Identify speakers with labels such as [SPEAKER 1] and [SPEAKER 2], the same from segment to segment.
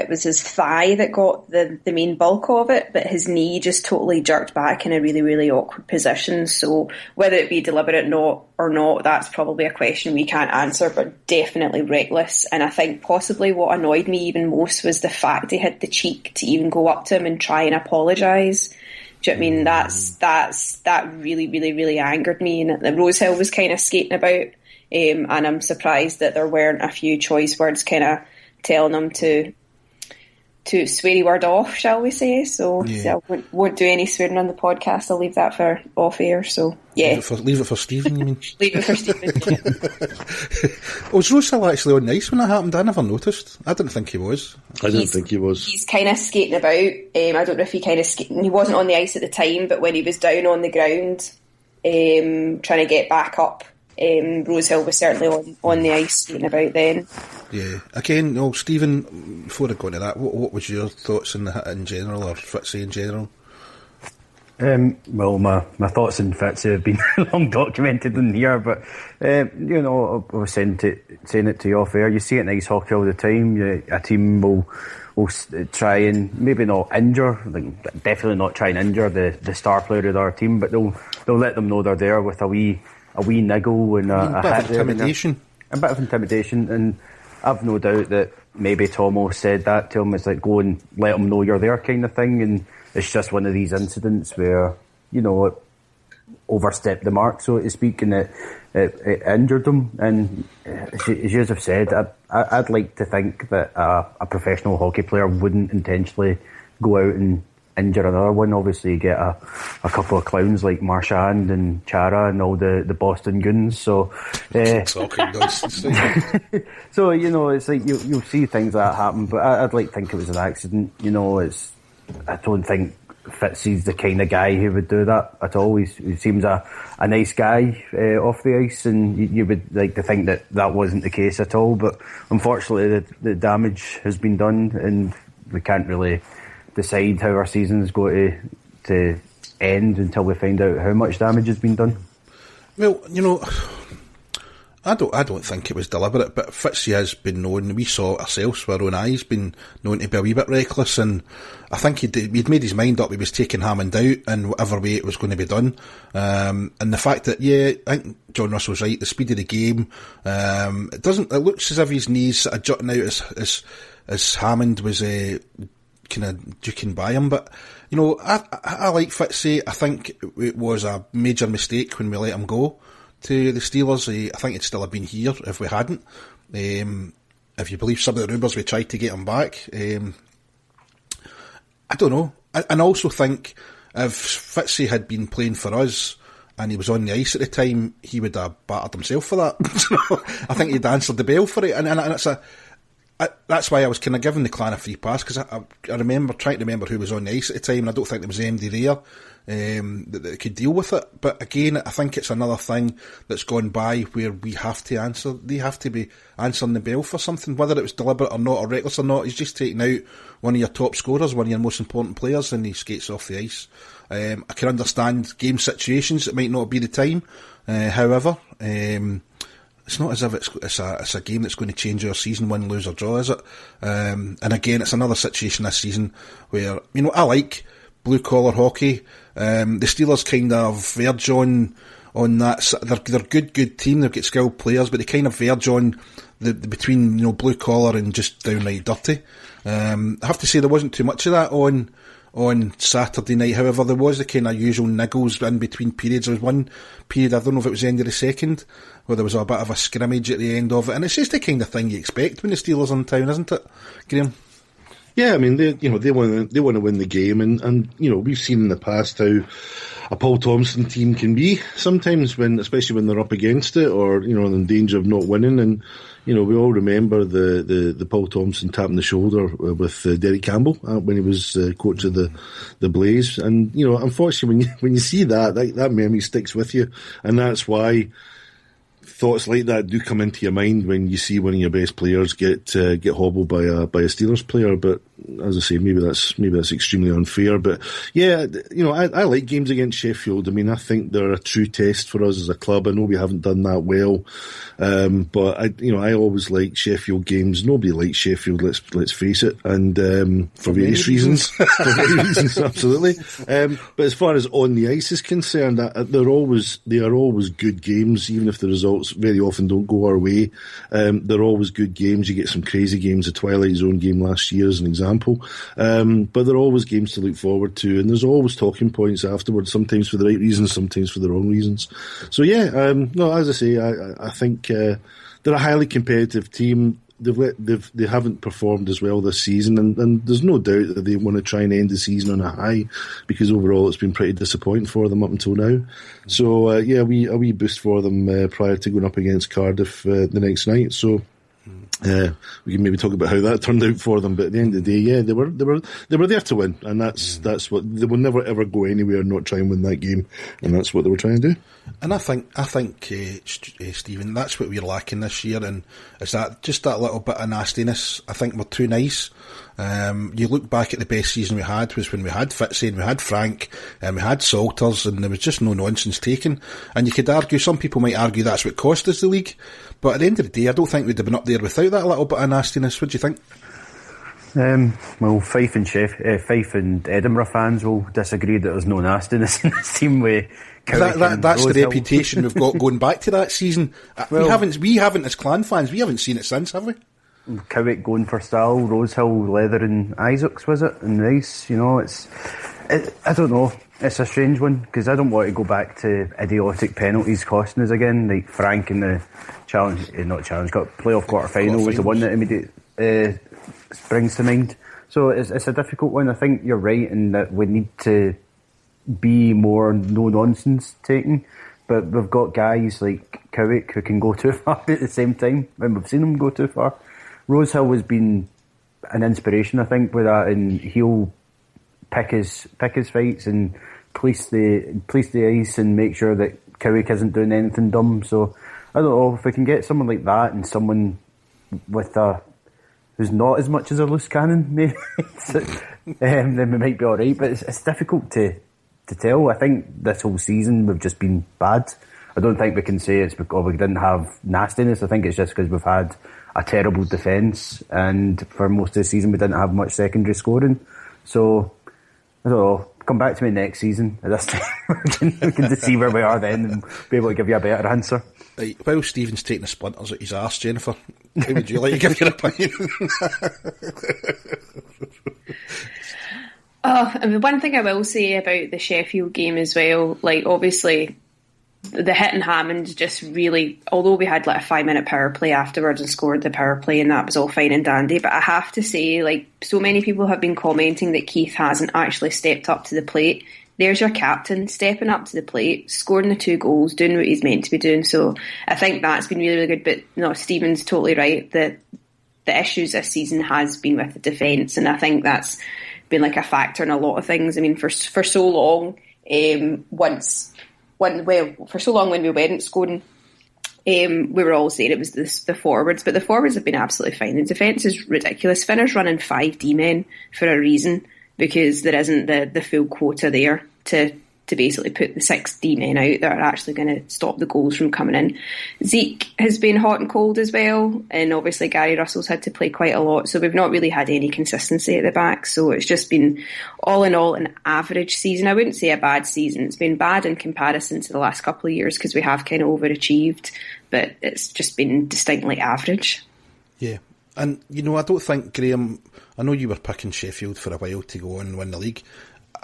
[SPEAKER 1] it was his thigh that got the main bulk of it, but his knee just totally jerked back in a really, really awkward position. So whether it be deliberate or not, that's probably a question we can't answer, but definitely reckless. And I think possibly what annoyed me even most was the fact he had the cheek to even go up to him and try and apologise. Do you know what I mean? That really, really, really angered me. And the Rosehill was kind of skating about, and I'm surprised that there weren't a few choice words kind of telling him to sweary word off, shall we say. So I won't do any swearing on the podcast. I'll leave that for off air. So yeah,
[SPEAKER 2] leave it for Stephen. You mean?
[SPEAKER 1] Leave it for Stephen. Yeah.
[SPEAKER 2] Was Rosehill actually on the ice when that happened? I never noticed. I didn't think he was.
[SPEAKER 3] I didn't think he was.
[SPEAKER 1] He's kind of skating about. I don't know if he wasn't on the ice at the time, but when he was down on the ground, trying to get back up, Rosehill was certainly on the ice skating about then.
[SPEAKER 2] Yeah. Again, Stephen, before I go into that, what was your thoughts in general, or Fitzy in general?
[SPEAKER 4] Well, my thoughts on Fitzy have been long documented in here, but I was saying it to you off air. You see it in ice hockey all the time. A team will try and maybe not injure, definitely not try and injure the star player of their team, but they'll let them know they're there with a wee niggle and a
[SPEAKER 2] bit of intimidation.
[SPEAKER 4] A bit of intimidation, and I've no doubt that maybe Tomo said that to him. It's like, go and let him know you're there kind of thing, and it's just one of these incidents where, it overstepped the mark, so to speak, and it injured him. And as you have said, I'd like to think that a professional hockey player wouldn't intentionally go out and injure another one. Obviously, you get a couple of clowns like Marchand and Chara and all the Boston goons. So,
[SPEAKER 2] talking nonsense.
[SPEAKER 4] So it's like you'll see things like that happen. But I'd like to think it was an accident. I don't think Fitzy's the kind of guy who would do that at all. He seems a nice guy off the ice, and you would like to think that wasn't the case at all. But unfortunately, the damage has been done, and we can't really decide how our season is going to end until we find out how much damage has been done.
[SPEAKER 2] Well, I don't think it was deliberate, but Fitzy has been known, we saw it ourselves with our own eyes, been known to be a wee bit reckless, and I think he'd made his mind up. He was taking Hammond out in whatever way it was going to be done, and the fact that, I think John Russell's right, the speed of the game, it looks as if his knees are jutting out as Hammond was kind of duking by him, but I like Fitzy. I think it was a major mistake when we let him go to the Steelers. I think he'd still have been here if we hadn't. If you believe some of the rumours, we tried to get him back. I don't know. And I also think if Fitzy had been playing for us and he was on the ice at the time, he would have battered himself for that. I think he'd answered the bell for it, and that's why I was kind of giving the Clan a free pass, because I remember trying to remember who was on the ice at the time, and I don't think there was anybody there that could deal with it. But again, I think it's another thing that's gone by where we have to answer. They have to be answering the bell for something, whether it was deliberate or not, or reckless or not. He's just taking out one of your top scorers, one of your most important players, and he skates off the ice. I can understand game situations; it might not be the time. However, it's not as if it's a game that's going to change our season, win, lose or draw, is it? And again, it's another situation this season where, I like blue collar hockey. The Steelers kind of verge on that. They're good team. They've got skilled players, but they kind of verge on the between blue collar and just downright dirty. I have to say there wasn't too much of that on Saturday night. However, there was the kind of usual niggles in between periods. There was one period, I don't know if it was the end of the second, where there was a bit of a scrimmage at the end of it, and it's just the kind of thing you expect when the Steelers are in town, isn't it, Graham?
[SPEAKER 3] Yeah, I mean, they want to win the game, and we've seen in the past how a Paul Thompson team can be sometimes, especially when they're up against it or in danger of not winning. And we all remember the Paul Thompson tapping the shoulder with Derek Campbell when he was coach of the Blaze. And unfortunately, when you see that memory sticks with you, and that's why thoughts like that do come into your mind when you see one of your best players get hobbled by a Steelers player. But as I say, maybe that's extremely unfair. But yeah, I like games against Sheffield. I mean, I think they're a true test for us as a club. I know we haven't done that well, but I always like Sheffield games. Nobody likes Sheffield. Let's face it, and for various reasons. For various reasons, absolutely. But as far as on the ice is concerned, they are always good games, even if the results very often don't go our way. They're always good games. You get some crazy games. The Twilight Zone game last year as an example. But they're always games to look forward to, and there's always talking points afterwards, sometimes for the right reasons, sometimes for the wrong reasons. So yeah, no, as I say, I think they're a highly competitive team. They haven't performed as well this season, and there's no doubt that they want to try and end the season on a high, because overall it's been pretty disappointing for them up until now. So yeah, a wee boost for them prior to going up against Cardiff the next night. So we can maybe talk about how that turned out for them, but at the end of the day, yeah, they were there to win, and that's what they will never ever go anywhere and not try and win that game, and that's what they were trying to do.
[SPEAKER 2] And I think Stephen, that's what we're lacking this year, and is that just that little bit of nastiness. I think we're too nice. You look back at the best season we had was when we had Fitzy and we had Frank and we had Salters, and there was just no nonsense taken. And you could argue, some people might argue that's what cost us the league, but at the end of the day, I don't think we'd have been up there without that little bit of nastiness. What do you think?
[SPEAKER 4] Well, Fife and Edinburgh fans will disagree that there's no nastiness in this team.
[SPEAKER 2] That's the reputation we've got going back to that season. Well, we haven't as Clan fans, we haven't seen it since, have we?
[SPEAKER 4] Cowick going for style, Rosehill, Leather and Isaacs, was it? And Rice, I don't know. It's a strange one, because I don't want to go back to idiotic penalties costing us again, like Frank in the playoff quarter-final was the one that immediately springs to mind. So it's a difficult one. I think you're right in that we need to be more no-nonsense taking, but we've got guys like Cowick who can go too far at the same time, when we've seen them go too far. Rosehill has been an inspiration, I think, with that, and he'll pick his fights and police the ice and make sure that Cowick isn't doing anything dumb. So I don't know, if we can get someone like that and someone with who's not as much as a loose cannon, maybe, then we might be all right. But it's difficult to tell. I think this whole season we've just been bad. I don't think we can say it's because we didn't have nastiness. I think it's just because we've had a terrible defence, and for most of the season we didn't have much secondary scoring. So I don't know, come back to me next season at this time. we can just see where we are then and be able to give you a better answer.
[SPEAKER 2] Right, while Stephen's taking the splinters at his arse, Jennifer, how would you like to give your opinion?
[SPEAKER 1] One thing I will say about the Sheffield game as well, like obviously the hit in Hammond just really, although we had like a 5-minute power play afterwards and scored the power play and that was all fine and dandy, but I have to say, like, so many people have been commenting that Keith hasn't actually stepped up to the plate. There's your captain stepping up to the plate, scoring the 2 goals, doing what he's meant to be doing. So I think that's been really, really good. But no, Stephen's totally right that the issues this season has been with the defence, and I think that's been like a factor in a lot of things. I mean, for so long, for so long when we weren't scoring, we were all saying it was the forwards, but the forwards have been absolutely fine. The defence is ridiculous. Finner's running 5 D-men for a reason, because there isn't the full quota there to basically put the 6 D-men out that are actually going to stop the goals from coming in. Zeke has been hot and cold as well, and obviously Gary Russell's had to play quite a lot, so we've not really had any consistency at the back. So it's just been, all in all, an average season. I wouldn't say a bad season. It's been bad in comparison to the last couple of years because we have kind of overachieved, but it's just been distinctly average.
[SPEAKER 2] Yeah. And, I don't think, Graham, I know you were picking Sheffield for a while to go and win the league.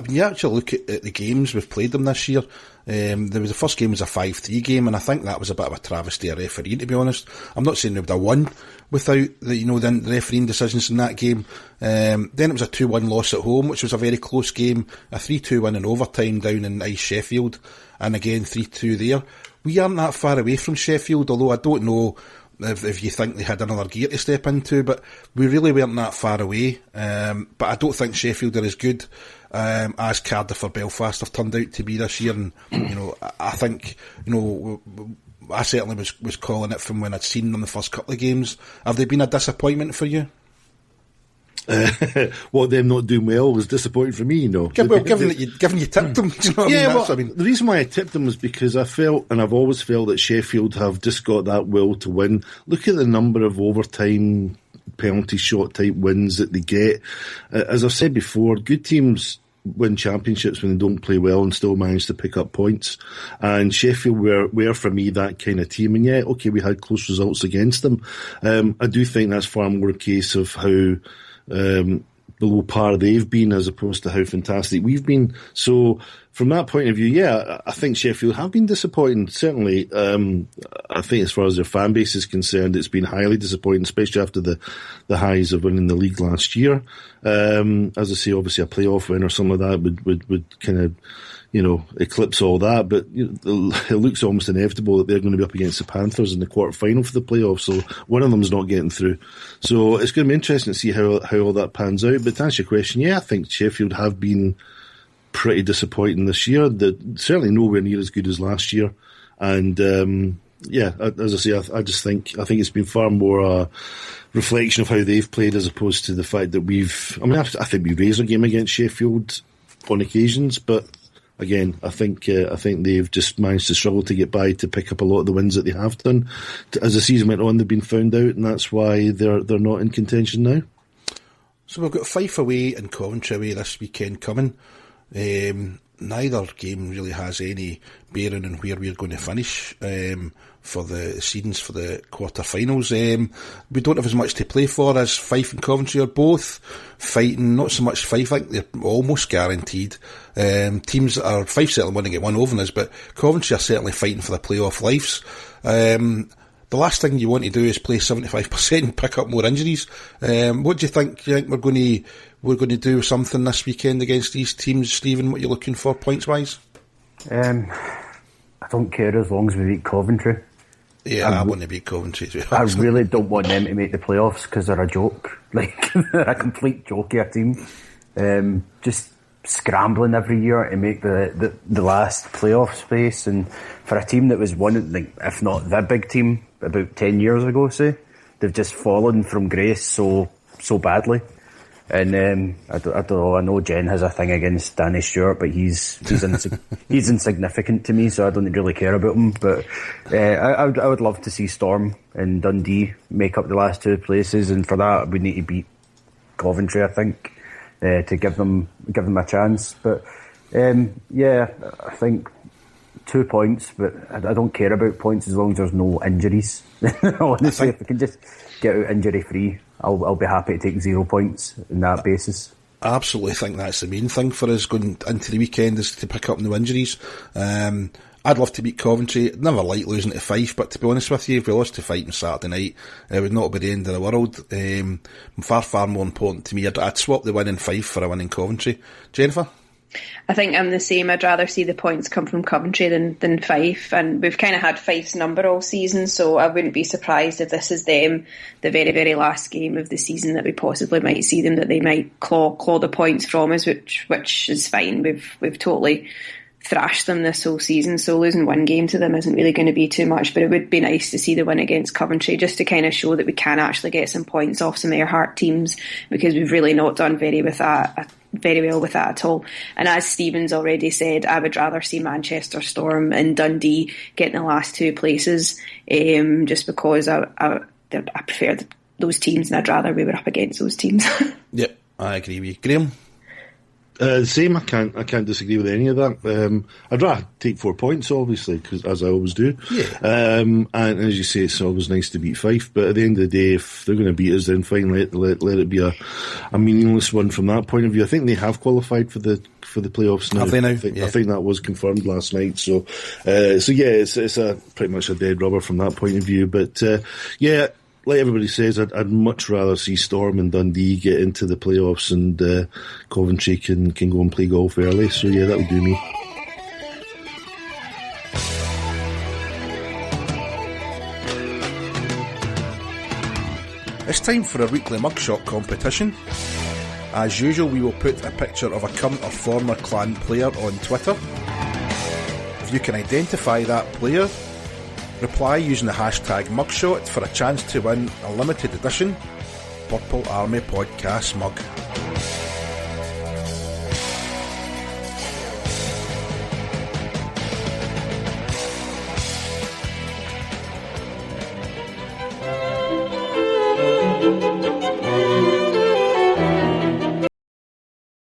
[SPEAKER 2] When you actually look at the games we've played them this year, the first game was a 5-3 game, and I think that was a bit of a travesty of refereeing, to be honest. I'm not saying they would have won without the refereeing decisions in that game. Then it was a 2-1 loss at home, which was a very close game, a 3-2 win in overtime down in Ice Sheffield, and again 3-2 there. We aren't that far away from Sheffield, although I don't know if you think they had another gear to step into, but we really weren't that far away. But I don't think Sheffield are as good as Cardiff or Belfast have turned out to be this year. And I think I certainly was calling it from when I'd seen them the first couple of games. Have they been a disappointment for you?
[SPEAKER 3] What them not doing well was disappointing for me,
[SPEAKER 2] Given that you tipped them, do you know what I mean?
[SPEAKER 3] The reason why I tipped them was because I felt, and I've always felt, that Sheffield have just got that will to win. Look at the number of overtime, penalty shot type wins that they get. As I've said before, good teams win championships when they don't play well and still manage to pick up points. And Sheffield were for me that kind of team. And yeah, okay, we had close results against them. I do think that's far more a case of how below par they've been as opposed to how fantastic we've been. So from that point of view, yeah, I think Sheffield have been disappointing. Certainly, I think as far as their fan base is concerned, it's been highly disappointing, especially after the highs of winning the league last year. As I say, obviously a playoff win or something like that would kind of, eclipse all that, but it looks almost inevitable that they're going to be up against the Panthers in the quarter-final for the playoffs, so one of them's not getting through. So it's going to be interesting to see how all that pans out. But to answer your question, yeah, I think Sheffield have been pretty disappointing this year. Certainly nowhere near as good as last year. And yeah, as I say, I think it's been far more a reflection of how they've played as opposed to the fact that I think we raised our game against Sheffield on occasions, but again, I think they've just managed to struggle to get by to pick up a lot of the wins that they have done. As the season went on, they've been found out, and that's why they're not in contention now.
[SPEAKER 2] So we've got Fife away and Coventry away this weekend coming. Neither game really has any bearing on where we're going to finish for the seedings for the quarter-finals. We don't have as much to play for as Fife and Coventry are both fighting. Not so much Fife, I think they're almost guaranteed. Teams that are Fife certainly want to get one over us, but Coventry are certainly fighting for the playoff lives. The last thing you want to do is play 75% and pick up more injuries. What do you think? Do you think we're going to do something this weekend against these teams, Stephen? What are you looking for points-wise?
[SPEAKER 4] I don't care as long as we beat Coventry.
[SPEAKER 2] Yeah, I want to beat Coventry.
[SPEAKER 4] I really don't want them to make the playoffs because they're a joke. Like, they're a complete joke of a team. Just scrambling every year to make the last playoff space. And for a team that was one, like, if not the big team about 10 years ago, say, they've just fallen from grace so badly. And I don't know. I know Jen has a thing against Danny Stewart, but he's insignificant to me, so I don't really care about him. But I would love to see Storm and Dundee make up the last two places, and for that we need to beat Coventry, I think, to give them a chance. But yeah, I think 2 points, but I don't care about points as long as there's no injuries. Honestly, if we can just get out injury free, I'll be happy to take 0 points on that basis.
[SPEAKER 2] I absolutely think that's the main thing for us going into the weekend, is to pick up no injuries. I'd love to beat Coventry. Never like losing to Fife, but to be honest with you, if we lost to Fife on Saturday night, it would not be the end of the world. Far more important to me. I'd swap the win in Fife for a win in Coventry. Jennifer?
[SPEAKER 1] I think I'm the same. I'd rather see the points come from Coventry than Fife, and we've kind of had Fife's number all season, so I wouldn't be surprised if this is them, the very, very last game of the season, that we possibly might see them, that they might claw the points from us, which is fine. We've totally thrashed them this whole season, so losing one game to them isn't really going to be too much, but it would be nice to see the win against Coventry, just to kind of show that we can actually get some points off some Erhardt teams, because we've really not done very well with that at all. And as Stephen's already said, I would rather see Manchester Storm and Dundee get in the last two places, just because I prefer those teams, and I'd rather we were up against those teams.
[SPEAKER 2] Yep, I agree with you. Graham?
[SPEAKER 3] Same. I can't disagree with any of that. I'd rather take 4 points, obviously, because as I always do.
[SPEAKER 2] Yeah.
[SPEAKER 3] And as you say, it's always nice to beat Fife. But at the end of the day, if they're going to beat us, then fine. Let it be a meaningless one from that point of view. I think they have qualified for the playoffs now.
[SPEAKER 2] Have they now?
[SPEAKER 3] I think that was confirmed last night. So yeah, it's a pretty much a dead rubber from that point of view. But yeah. Like everybody says, I'd much rather see Storm and Dundee get into the playoffs, and Coventry can go and play golf early. So yeah, that would do me.
[SPEAKER 2] It's time for a weekly mugshot competition. As usual, we will put a picture of a current or former clan player on Twitter. If you can identify that player, reply using the hashtag mugshot for a chance to win a limited edition Purple Army podcast mug.